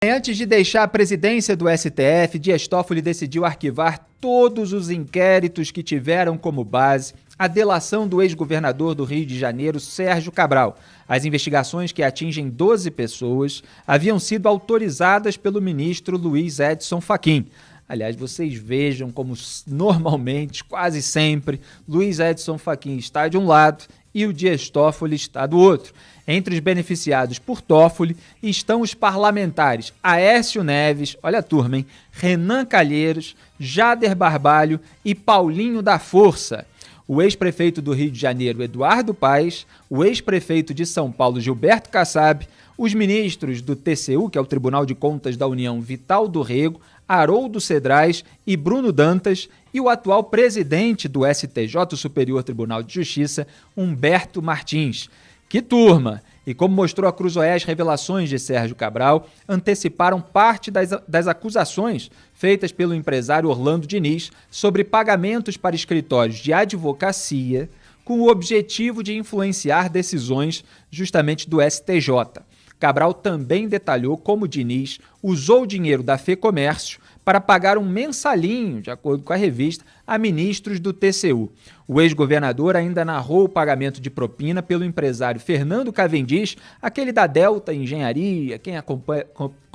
Antes de deixar a presidência do STF, Dias Toffoli decidiu arquivar todos os inquéritos que tiveram como base a delação do ex-governador do Rio de Janeiro, Sérgio Cabral. As investigações, que atingem 12 pessoas, haviam sido autorizadas pelo ministro Luiz Edson Fachin. Aliás, vocês vejam como normalmente, quase sempre, Luiz Edson Fachin está de um lado e o Dias Toffoli está do outro. Entre os beneficiados por Toffoli estão os parlamentares Aécio Neves, olha a turma, hein? Renan Calheiros, Jader Barbalho e Paulinho da Força. O ex-prefeito do Rio de Janeiro, Eduardo Paes, o ex-prefeito de São Paulo, Gilberto Kassab, os ministros do TCU, que é o Tribunal de Contas da União, Vital do Rego, Haroldo Cedrais e Bruno Dantas, e o atual presidente do STJ, o Superior Tribunal de Justiça, Humberto Martins. Que turma! E como mostrou a Cruzoé, as revelações de Sérgio Cabral anteciparam parte das acusações feitas pelo empresário Orlando Diniz sobre pagamentos para escritórios de advocacia com o objetivo de influenciar decisões justamente do STJ. Cabral também detalhou como Diniz usou o dinheiro da FEComércio para pagar um mensalinho, de acordo com a revista, a ministros do TCU. O ex-governador ainda narrou o pagamento de propina pelo empresário Fernando Cavendish, aquele da Delta Engenharia, quem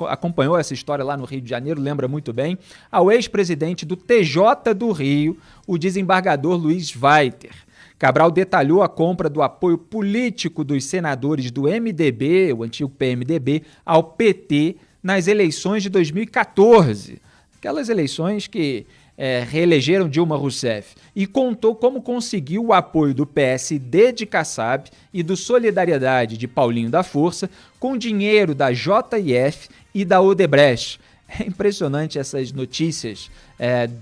acompanhou essa história lá no Rio de Janeiro lembra muito bem, ao ex-presidente do TJ do Rio, o desembargador Luiz Weiter. Cabral detalhou a compra do apoio político dos senadores do MDB, o antigo PMDB, ao PT nas eleições de 2014. Aquelas eleições que reelegeram Dilma Rousseff, e contou como conseguiu o apoio do PSD de Kassab e do Solidariedade de Paulinho da Força com dinheiro da JIF e da Odebrecht. É impressionante essas notícias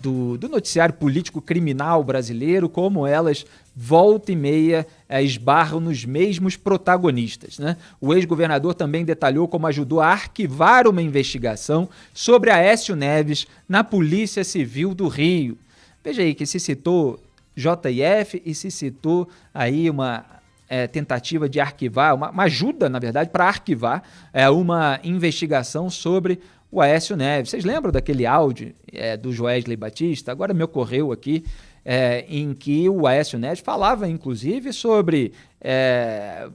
do noticiário político criminal brasileiro, como elas volta e meia esbarram nos mesmos protagonistas, né? O ex-governador também detalhou como ajudou a arquivar uma investigação sobre Aécio Neves na Polícia Civil do Rio. Veja aí que se citou JIF e se citou aí uma tentativa de arquivar, uma ajuda, na verdade, para arquivar uma investigação sobre o Aécio Neves. Vocês lembram daquele áudio do Joesley Batista? Agora me ocorreu aqui, em que o Aécio Neves falava, inclusive, sobre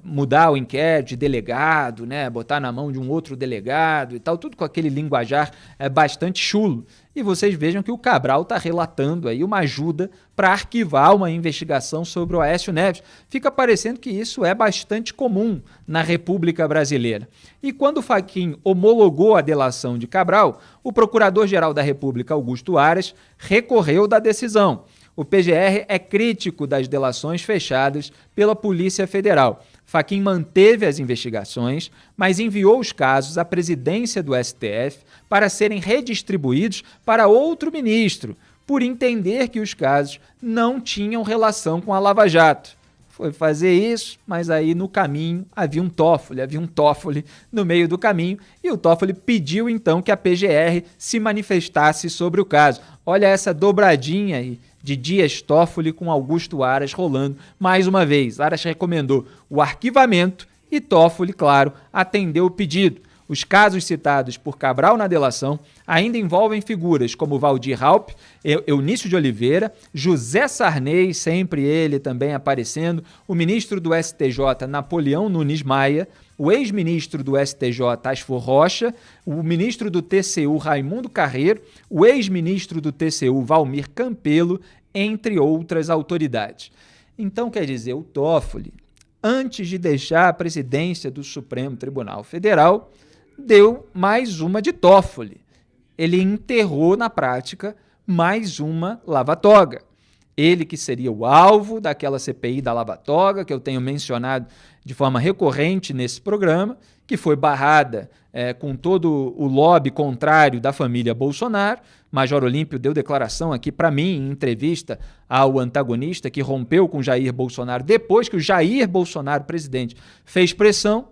mudar o inquérito de delegado, né, botar na mão de um outro delegado e tal, tudo com aquele linguajar bastante chulo. E vocês vejam que o Cabral está relatando aí uma ajuda para arquivar uma investigação sobre o Aécio Neves. Fica parecendo que isso é bastante comum na República Brasileira. E quando o Fachin homologou a delação de Cabral, o Procurador-Geral da República, Augusto Aras, recorreu da decisão. O PGR é crítico das delações fechadas pela Polícia Federal. Fachin manteve as investigações, mas enviou os casos à presidência do STF para serem redistribuídos para outro ministro, por entender que os casos não tinham relação com a Lava Jato. Foi fazer isso, mas aí no caminho havia um Toffoli no meio do caminho, e o Toffoli pediu então que a PGR se manifestasse sobre o caso. Olha essa dobradinha aí de Dias Toffoli com Augusto Aras rolando mais uma vez. Aras recomendou o arquivamento e Toffoli, claro, atendeu o pedido. Os casos citados por Cabral na delação ainda envolvem figuras como Valdir Raupp, Eunício de Oliveira, José Sarney, sempre ele também aparecendo, o ministro do STJ, Napoleão Nunes Maia, o ex-ministro do STJ, Asfor Rocha, o ministro do TCU, Raimundo Carreiro, o ex-ministro do TCU, Valmir Campelo, entre outras autoridades. Então, quer dizer, o Toffoli, antes de deixar a presidência do Supremo Tribunal Federal, deu mais uma de Toffoli. Ele enterrou, na prática, mais uma lava-toga. Ele que seria o alvo daquela CPI da lava-toga, que eu tenho mencionado de forma recorrente nesse programa, que foi barrada com todo o lobby contrário da família Bolsonaro. Major Olímpio deu declaração aqui para mim, em entrevista ao antagonista, que rompeu com Jair Bolsonaro depois que o Jair Bolsonaro, presidente, fez pressão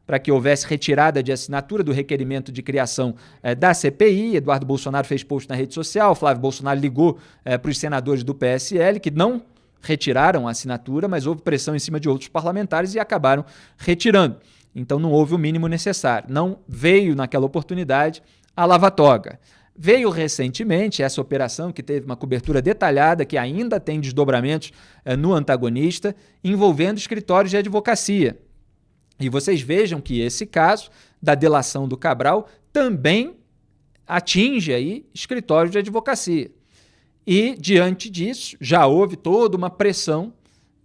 para que houvesse retirada de assinatura do requerimento de criação da CPI. Eduardo Bolsonaro fez post na rede social, Flávio Bolsonaro ligou para os senadores do PSL, que não retiraram a assinatura, mas houve pressão em cima de outros parlamentares e acabaram retirando. Então não houve o mínimo necessário. Não veio naquela oportunidade a lava-toga. Veio recentemente essa operação que teve uma cobertura detalhada, que ainda tem desdobramentos no Antagonista, envolvendo escritórios de advocacia. E vocês vejam que esse caso da delação do Cabral também atinge aí escritórios de advocacia. E, diante disso, já houve toda uma pressão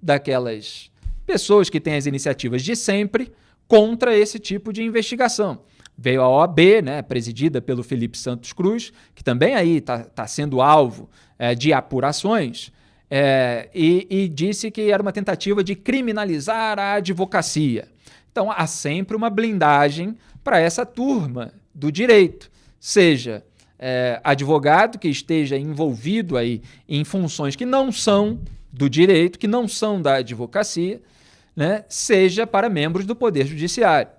daquelas pessoas que têm as iniciativas de sempre contra esse tipo de investigação. Veio a OAB, né, presidida pelo Felipe Santos Cruz, que também aí está sendo alvo de apurações, e disse que era uma tentativa de criminalizar a advocacia. Então, há sempre uma blindagem para essa turma do direito, seja advogado que esteja envolvido aí em funções que não são do direito, que não são da advocacia, né, seja para membros do Poder Judiciário.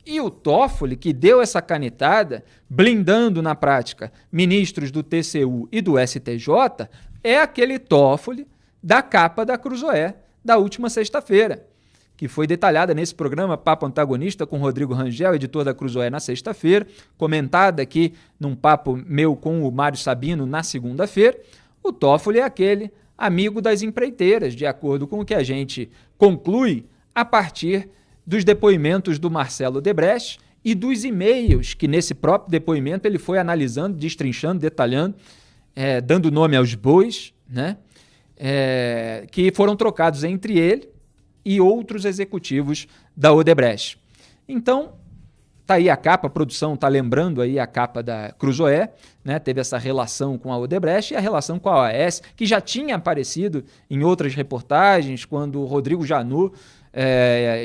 E o Toffoli, que deu essa canetada, blindando na prática ministros do TCU e do STJ, é aquele Toffoli da capa da Cruzoé da última sexta-feira, que foi detalhada nesse programa Papo Antagonista com Rodrigo Rangel, editor da Cruzoé, na sexta-feira, comentada aqui num papo meu com o Mário Sabino na segunda-feira. O Toffoli é aquele amigo das empreiteiras, de acordo com o que a gente conclui a partir dos depoimentos do Marcelo Debrecht e dos e-mails que nesse próprio depoimento ele foi analisando, destrinchando, detalhando, dando nome aos bois, né? Que foram trocados entre ele e outros executivos da Odebrecht. Então, tá aí a capa, a produção tá lembrando aí a capa da Cruzoé, né? Teve essa relação com a Odebrecht e a relação com a OAS, que já tinha aparecido em outras reportagens, quando o Rodrigo Janot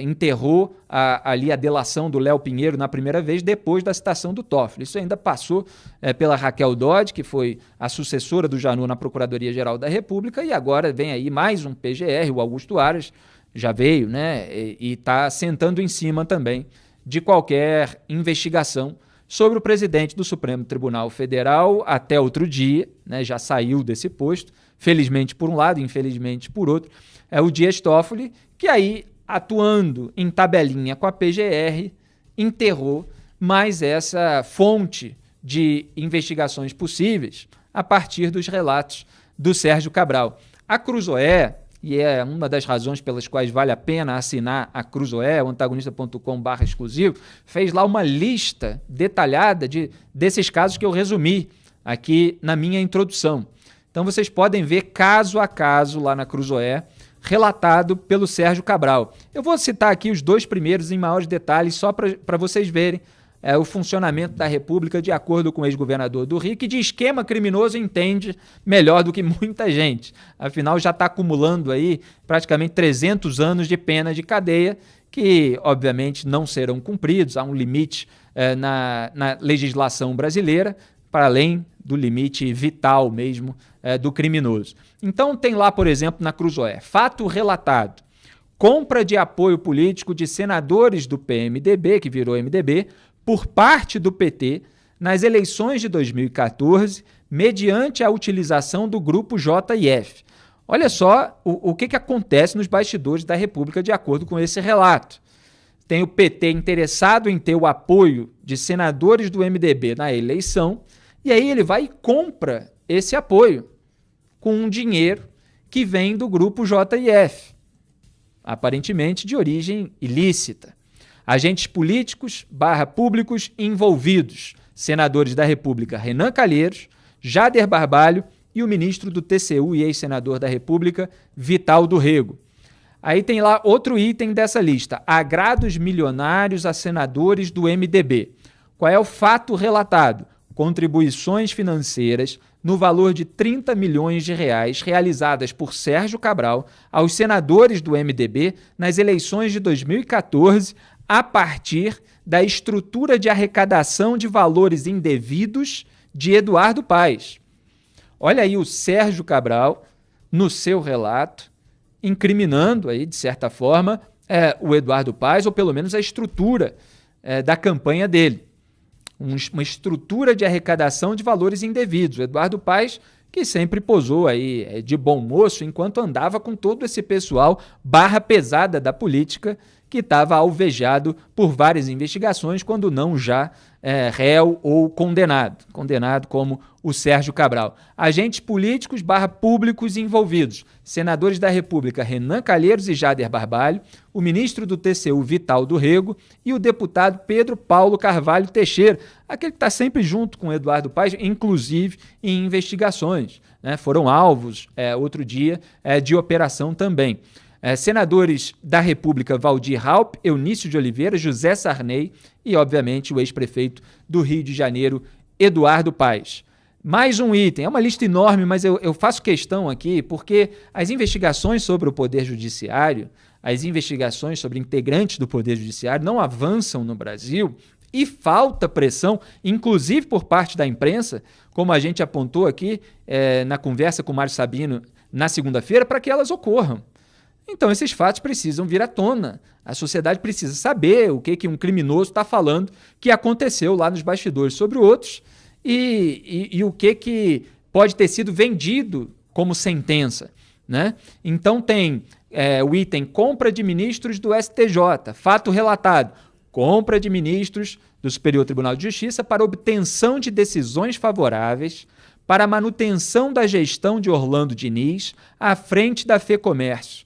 enterrou ali a delação do Léo Pinheiro na primeira vez, depois da citação do Toffoli. Isso ainda passou pela Raquel Dodge, que foi a sucessora do Janot na Procuradoria-Geral da República, e agora vem aí mais um PGR, o Augusto Aras, já veio, né? E está sentando em cima também de qualquer investigação sobre o presidente do Supremo Tribunal Federal até outro dia, né? Já saiu desse posto, felizmente por um lado, infelizmente por outro, é o Dias Toffoli, que aí, atuando em tabelinha com a PGR, enterrou mais essa fonte de investigações possíveis a partir dos relatos do Sérgio Cabral. A Cruzoé, e é uma das razões pelas quais vale a pena assinar a Cruzoé, o antagonista.com/exclusivo, fez lá uma lista detalhada desses casos que eu resumi aqui na minha introdução. Então vocês podem ver caso a caso lá na Cruzoé, relatado pelo Sérgio Cabral. Eu vou citar aqui os dois primeiros em maiores detalhes, só para vocês verem o funcionamento da República de acordo com o ex-governador do Rio, que de esquema criminoso entende melhor do que muita gente. Afinal, já está acumulando aí praticamente 300 anos de pena de cadeia, que obviamente não serão cumpridos. Há um limite na legislação brasileira, para além do limite vital mesmo do criminoso. Então tem lá, por exemplo, na Cruzoé, fato relatado: compra de apoio político de senadores do PMDB, que virou MDB, por parte do PT nas eleições de 2014, mediante a utilização do grupo JF. Olha só o que acontece nos bastidores da República de acordo com esse relato. Tem o PT interessado em ter o apoio de senadores do MDB na eleição, e aí ele vai e compra esse apoio com um dinheiro que vem do grupo JF, aparentemente de origem ilícita. Agentes políticos / públicos envolvidos, senadores da República Renan Calheiros, Jader Barbalho e o ministro do TCU e ex-senador da República, Vital do Rego. Aí tem lá outro item dessa lista: agrados milionários a senadores do MDB. Qual é o fato relatado? Contribuições financeiras no valor de 30 milhões de reais realizadas por Sérgio Cabral aos senadores do MDB nas eleições de 2014, a partir da estrutura de arrecadação de valores indevidos de Eduardo Paes. Olha aí o Sérgio Cabral, no seu relato, incriminando aí, de certa forma, o Eduardo Paes, ou pelo menos a estrutura da campanha dele. Uma estrutura de arrecadação de valores indevidos. O Eduardo Paes, que sempre posou aí de bom moço enquanto andava com todo esse pessoal barra pesada da política que estava alvejado por várias investigações, quando não já réu ou condenado como o Sérgio Cabral. Agentes políticos / públicos envolvidos: senadores da República Renan Calheiros e Jader Barbalho, o ministro do TCU Vital do Rego e o deputado Pedro Paulo Carvalho Teixeira, aquele que está sempre junto com Eduardo Paes, inclusive em investigações, né? Foram alvos outro dia de operação também. Senadores da República Valdir Raupp, Eunício de Oliveira, José Sarney e, obviamente, o ex-prefeito do Rio de Janeiro, Eduardo Paes. Mais um item, é uma lista enorme, mas eu faço questão aqui porque as investigações sobre o Poder Judiciário, as investigações sobre integrantes do Poder Judiciário não avançam no Brasil e falta pressão, inclusive por parte da imprensa, como a gente apontou aqui na conversa com o Mário Sabino na segunda-feira, para que elas ocorram. Então, esses fatos precisam vir à tona. A sociedade precisa saber o que um criminoso está falando que aconteceu lá nos bastidores sobre outros e o que pode ter sido vendido como sentença, né? Então, tem o item compra de ministros do STJ, fato relatado, compra de ministros do Superior Tribunal de Justiça para obtenção de decisões favoráveis para a manutenção da gestão de Orlando Diniz à frente da FEComércio.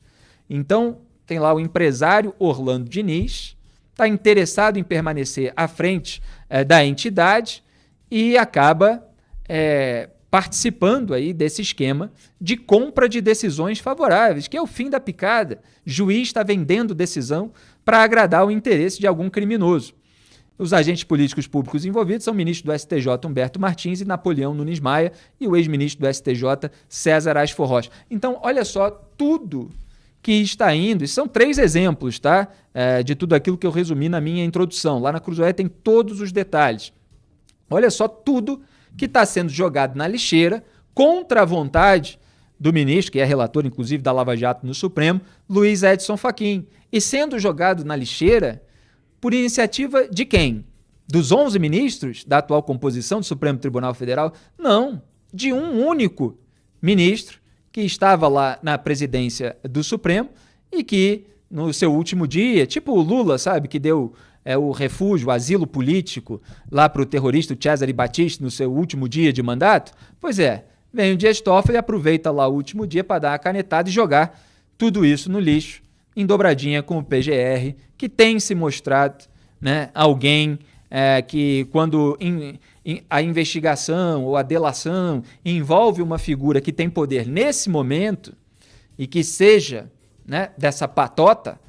Então, tem lá o empresário Orlando Diniz, está interessado em permanecer à frente da entidade e acaba participando aí desse esquema de compra de decisões favoráveis, que é o fim da picada. Juiz está vendendo decisão para agradar o interesse de algum criminoso. Os agentes políticos públicos envolvidos são o ministro do STJ, Humberto Martins, e Napoleão Nunes Maia, e o ex-ministro do STJ, César Asfor Rocha. Então, olha só, tudo que está indo, e são 3 exemplos, tá? De tudo aquilo que eu resumi na minha introdução. Lá na Cruzoé tem todos os detalhes. Olha só tudo que está sendo jogado na lixeira contra a vontade do ministro, que é relator, inclusive, da Lava Jato no Supremo, Luiz Edson Fachin. E sendo jogado na lixeira por iniciativa de quem? Dos 11 ministros da atual composição do Supremo Tribunal Federal? Não, de um único ministro que estava lá na presidência do Supremo e que, no seu último dia, tipo o Lula, sabe, que deu o refúgio, o asilo político lá para o terrorista Cesare Battisti no seu último dia de mandato? Pois vem o Dias Toffoli e aproveita lá o último dia para dar uma canetada e jogar tudo isso no lixo, em dobradinha com o PGR, que tem se mostrado, né, alguém que, quando a investigação ou a delação envolve uma figura que tem poder nesse momento e que seja, né, dessa patota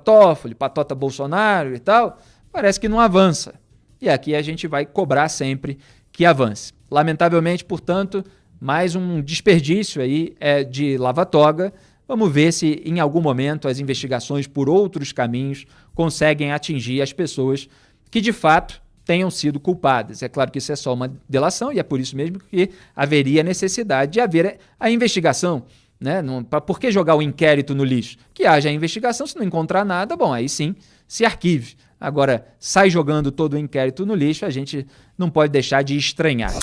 Toffoli, patota Bolsonaro e tal, parece que não avança. E aqui a gente vai cobrar sempre que avance. Lamentavelmente, portanto, mais um desperdício aí de lava-toga. Vamos ver se em algum momento as investigações por outros caminhos conseguem atingir as pessoas que de fato tenham sido culpadas. É claro que isso é só uma delação e é por isso mesmo que haveria necessidade de haver a investigação, né? Por que jogar o inquérito no lixo? Que haja a investigação, se não encontrar nada, bom, aí sim se arquive. Agora, sai jogando todo o inquérito no lixo, a gente não pode deixar de estranhar.